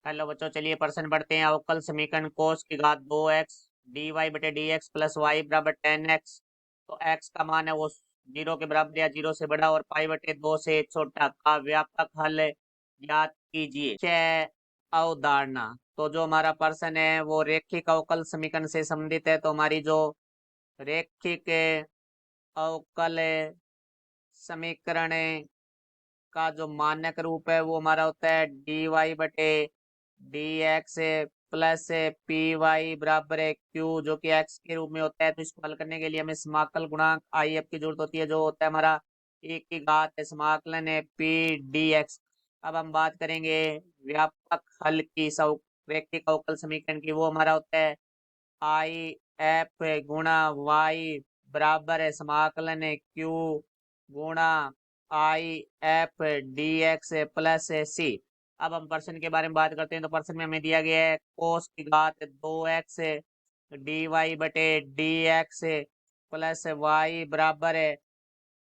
Hello बच्चों, चलिए प्रश्न पढ़ते हैं। अवकल समीकरण कोस की घात 2x डी वाई बटे डी एक्स प्लस वाई बराबर 10x। तो x का मान है वो 0 के बराबर या 0 से बड़ा और पाई बटे 2 से छोटा का व्यापक हल ज्ञात कीजिए। अवधारणा। तो जो हमारा प्रश्न है वो रेखिक अवकल समीकरण से संबंधित है। तो हमारी जो रेखिक अवकल समीकरण का जो मानक रूप है वो हमारा होता है डी वाई बटे D x plus p y बराबर है क्यू, जो कि एक्स के रूप में होता है। तो इसको हल करने के लिए हमें समाकल गुणांक आई एफ की जरूरत होती है, जो होता है हमारा एक की घात है समाकलन है पी डी एक्स। अब हम बात करेंगे व्यापक हल की रैखिक अवकल समीकरण की। वो हमारा होता है आई एफ गुणा वाई बराबर है समाकलन है क्यू गुणा I F D x plus C. अब हम प्रश्न के बारे में बात करते हैं। तो प्रश्न में हमें दिया गया है कोस की घात 2x डी वाई बटे डी एक्स प्लस वाई बराबर है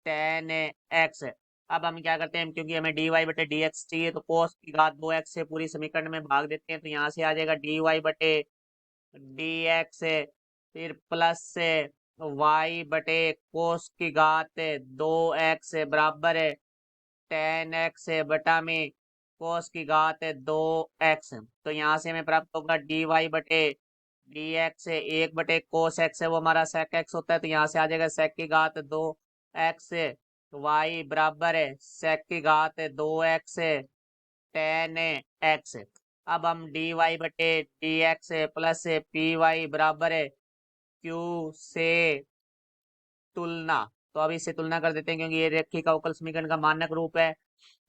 टेन एक्स। अब हम क्या करते हैं, क्योंकि हमें डी वाई बटे डी एक्स चाहिए तो कोस की घात 2x से पूरी समीकरण में भाग देते हैं। तो यहाँ से आ जाएगा डी वाई बटे डी एक्स फिर प्लस से वाई बटे कोस की घात 2x बराबर है टेन एक्स बटा में कोस की घात 2x। तो यहाँ से हमें प्राप्त होगा डी वाई बटे डी एक्स एक बटे कोस एक्स है वो हमारा सेक एक्स होता है। तो यहाँ से आ जाएगा सेक की घात 2x वाई बराबर है सेक की घात 2x टेन एक्स। अब हम डी वाई बटे D x plus p y बराबर है क्यू से तुलना। तो अब इससे तुलना कर देते हैं, क्योंकि ये रेखिक अवकल समीकरण का मानक रूप है।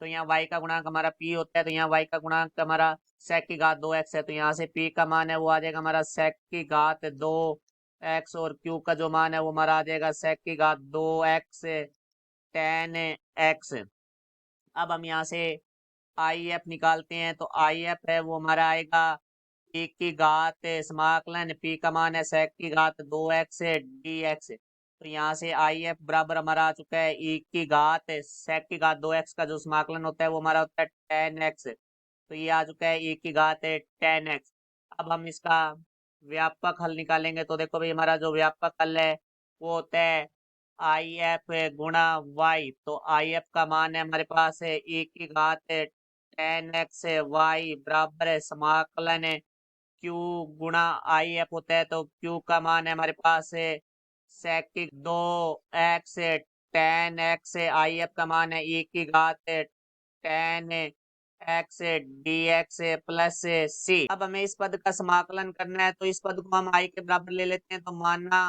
तो यहाँ y का गुणांक हमारा p होता है। तो यहाँ y का गुणांक हमारा sec की घात 2x है। तो यहाँ से p का मान है वो आ जाएगा हमारा sec की घात 2x और q का जो मान है वो हमारा आ जाएगा sec की घात 2x tan x। अब हम यहाँ से आई एफ निकालते हैं। तो आई एफ है वो हमारा आएगा पी की घात समाकलन पी का मान है sec की घात 2x डी एक्स। तो यहाँ से आई एफ बराबर हमारा आ चुका है ई की घात sec की घात 2x का जो समाकलन होता है वो हमारा होता है टेन एक्स। तो ये आ चुका है ई की घात टेन एक्स। अब हम इसका व्यापक हल निकालेंगे। तो देखो भाई, हमारा जो व्यापक हल है वो होता है आई एफ गुणा वाई। तो आई एफ का मान है हमारे पास है ई की घात टेन एक्स वाई बराबर है समाकलन है क्यू गुणा आई एफ होता है। तो क्यू का मान है हमारे पास है sec 2x ten X. I F का मान है ई की घात ten X D x plus C. अब हमें इस पद का समाकलन करना है। तो इस पद को हम आई के बराबर ले लेते हैं। तो मानना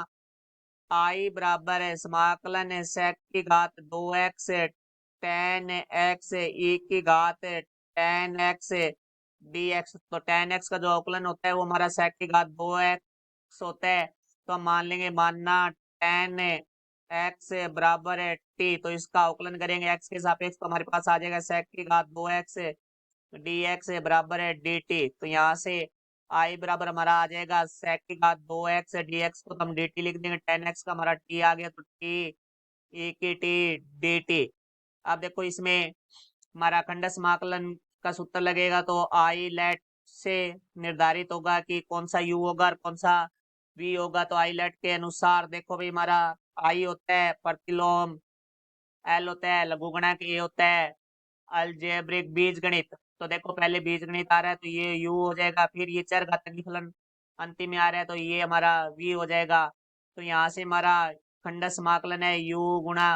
आई बराबर है समाकलन है सेक की घात 2x टेन एक्स ई की घात टेन एक्स डी एक्स। तो टेन एक्स का जो अवकलन होता है वो हमारा सेक की घात 2x होता है। तो हम मान लेंगे मानना टेन एक्स बराबर है टी। तो इसका अवकलन करेंगे एक्स के सापेक्ष। तो हमारे पास आ जाएगा सेक की घात 2x डी एक्स बराबर है डी टी। तो यहाँ से आई बराबर हमारा आ जाएगा सेक की घात 2x डी एक्स को तो हम डी टी लिख देंगे। टेन एक्स का हमारा टी आ गया तो टी ई की टी डी टी। अब देखो इसमें हमारा अखंड समाकलन का सूत्र लगेगा। तो आई लेट से निर्धारित होगा कि कौन सा यू होगा और कौन सा वी होगा। तो आई लेट के अनुसार देखो भाई, हमारा आई होता है प्रतिलोम, एल होता है लघुगणक, ए होता है अलजेब्रिक बीजगणित। तो देखो पहले बीजगणित आ रहा है तो ये u हो जाएगा, फिर ये चरघातांकी फलन अंतिम में आ रहा है तो ये हमारा v हो जाएगा। तो यहाँ से हमारा खंड समाकलन है u गुणा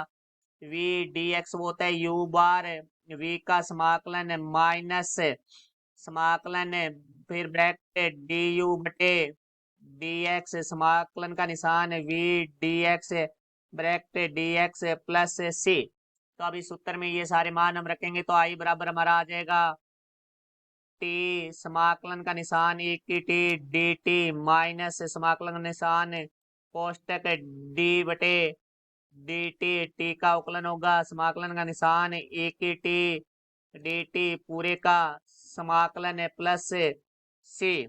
v डी एक्स वो होता है u बार v का समाकलन है माइनस समाकलन है फिर ब्रैकेट डी यू बटे डी एक्स समाकलन का निशान है v D X bracket D x plus C. तो अब इस उत्तर में ये सारे मान हम रखेंगे। तो आई बराबर हमारा आ जाएगा टी समाकलन का निशान एक की टी डी टी माइनस समाकलन का निशान कोष्टक डी बटे डी टी। टी का अवकलन होगा समाकलन का निशान एक की टी डी टी पूरे का समाकलन है प्लस सी।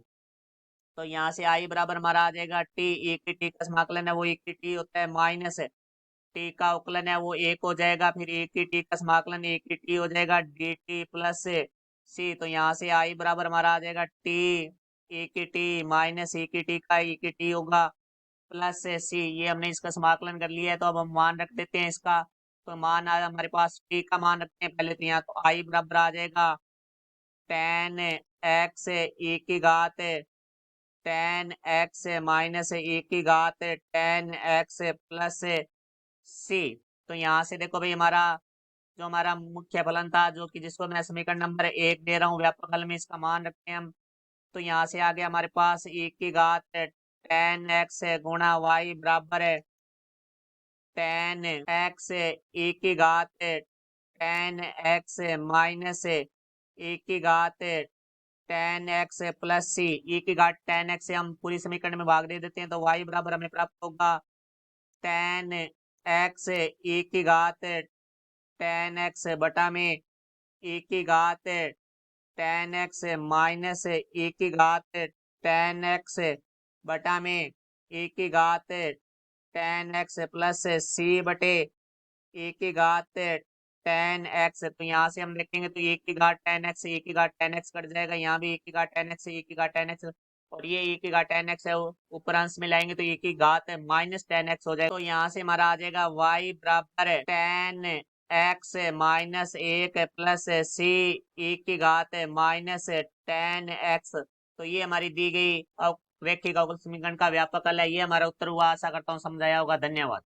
तो यहाँ से आई बराबर हमारा आ जाएगा टी एक की टी का समाकलन है वो एक की टी होता है माइनस टी का अवकलन है वो एक हो जाएगा, फिर एक की टी का समाकलन एक की टी हो जाएगा डी टी प्लस सी। तो यहाँ से आई बराबर हमारा आ जाएगा टी ई की टी माइनस ई की टी का ई की टी होगा प्लस सी। ये हमने इसका समाकलन कर लिया है, तो अब हम मान रख देते हैं इसका। तो मान आ हमारे पास टी का मान रखते हैं पहले, तो यहाँ तो आई बराबर आ जाएगा टेन एक्स ई की घात टेन एक्स माइनस ए की घात टेन एक्स प्लस सी। तो यहाँ से देखो भाई हमारा जो हमारा मुख्य फलन था, जो कि जिसको मैं समीकरण नंबर 1 दे रहा हूँ व्यापक हल में, इसका मान रखते हैं हम। तो यहाँ से आ गया हमारे पास ए की घात टेन एक्स गुणा वाई बराबर है टेन एक्स ए की घात टेन एक्स माइनस ए की घात टेन एक्स प्लस सी। ई की घात टेन एक्स से हम पूरी समीकरण में भाग दे देते हैं, तो वाई बराबर हमें प्राप्त होगा टेन एक्स ई की घात टेन एक्स बटा में ई की घात टेन एक्स माइनस ई की घात टेन एक्स बटा में ई की घात टेन एक्स प्लस सी बटे ए की घात टेन एक्स। तो यहाँ से हम देखेंगे तो ए की घात टेन एक्स ए की घात टेन एक्स कट जाएगा, यहाँ भी ए की घात टेन एक्स ए की घात टेन एक्स, और ये ए की घात टेन एक्स है, ऊपर अंश में लाएंगे तो ए की घात माइनस टेन एक्स हो जाएगा। तो यहाँ से हमारा आ जाएगा वाई बराबर टेन एक्स माइनस एक प्लस सी ए की घात माइनस टेन एक्स। तो ये हमारी दी गई अब रैखिक अवकल समीकरण का व्यापक हल है। ये हमारा उत्तर हुआ। आशा करता हूँ समझाया होगा। धन्यवाद।